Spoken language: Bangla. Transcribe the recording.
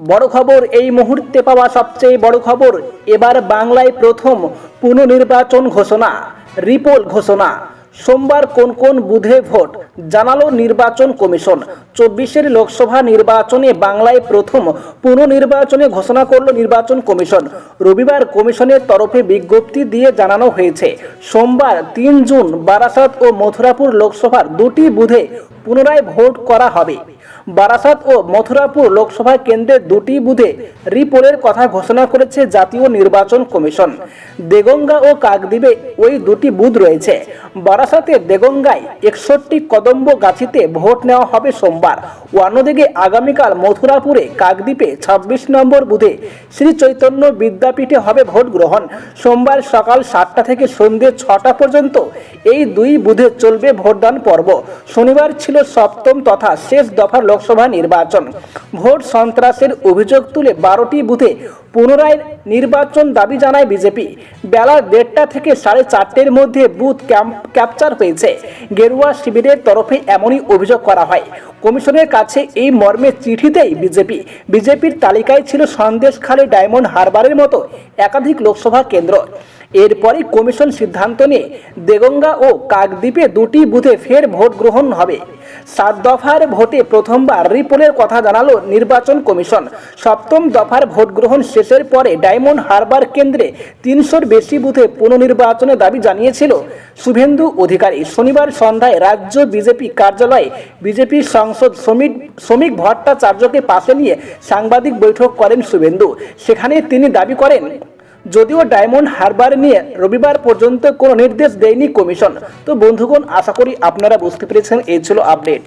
বড় খবর, এই মুহূর্তে পাওয়া সবচেয়ে বড় খবর, এবার বাংলায় প্রথম পুনর্নির্বাচন ঘোষণা, রিপোল ঘোষণা। সোমবার কোন কোন বুথে ভোট জানালো নির্বাচন কমিশন। 24-এর লোকসভা নির্বাচনে বাংলায় প্রথম পুনর্নির্বাচনে ঘোষণা করল নির্বাচন কমিশন। রবিবার কমিশনের তরফে বিজ্ঞপ্তি দিয়ে জানানো হয়েছে, সোমবার 3 জুন বারাসাত ও মথুরাপুর লোকসভার দুটি বুথে পুনরায় ভোট করা হবে। বারাসাত ও মথুরাপুর লোকসভা কেন্দ্রের দুটি বুথে রিপোলের কথা ঘোষণা করেছে জাতীয় নির্বাচন কমিশন। দেগঙ্গা ও কাকদ্বীপে ওই দুটি বুথ রয়েছে। বারাসাতে দেগঙ্গায় 61 কদম্ব গাছিতে ভোট নেওয়া হবে সোমবার। অন্যদিকে আগামীকাল মথুরাপুরে কাকদ্বীপে 26 নম্বর বুথে শ্রী চৈতন্য বিদ্যাপীঠে হবে ভোট গ্রহণ। সোমবার সকাল 7টা থেকে সন্ধ্যে 6টা পর্যন্ত এই দুই বুথে চলবে ভোটদান পর্ব। শনিবার ছিল সপ্তম তথা শেষ দফার লোকসভা নির্বাচন। ভোট সন্ত্রাসের অভিযোগ তুলে 12টি বুথে পুনরায় নির্বাচন দাবি জানায় বিজেপি। বেলা 1:30 থেকে 4:30-এর মধ্যে বুথ ক্যাপচার হয়েছে। গেরুয়া শিবিরের তরফে এমনই অভিযোগ করা হয়। কমিশনের কাছে এই মর্মে চিঠিতেই বিজেপির তালিকায় ছিল সন্দেশখালী, ডায়মন্ড হারবারের মতো একাধিক লোকসভা কেন্দ্র। এরপরই কমিশন সিদ্ধান্ত নিয়ে দেগঙ্গা ও কাকদ্বীপে দুটি বুথে ফের ভোট গ্রহণ হবে। 7 দফার ভোটে প্রথমবার রিপোলের কথা জানালো নির্বাচন কমিশন। সপ্তম দফার ভোট গ্রহণ শেষের পরে ডায়মন্ড হারবার কেন্দ্রে 300-র বেশি বুথে পুনর্নির্বাচনের দাবি জানিয়েছিল শুভেন্দু অধিকারী। শনিবার সন্ধ্যায় রাজ্য বিজেপি কার্যালয়ে বিজেপির সাংসদ শ্রমিক ভট্টাচার্যকে পাশে নিয়ে সাংবাদিক বৈঠক করেন শুভেন্দু। সেখানে তিনি দাবি করেন, যদিও ডায়মন্ড হারবার নিয়ে রবিবার পর্যন্ত কোনো নির্দেশ দেয়নি কমিশন। তো বন্ধুগণ, আশা করি আপনারা বুঝতে পেরেছেন। এই ছিল আপডেট।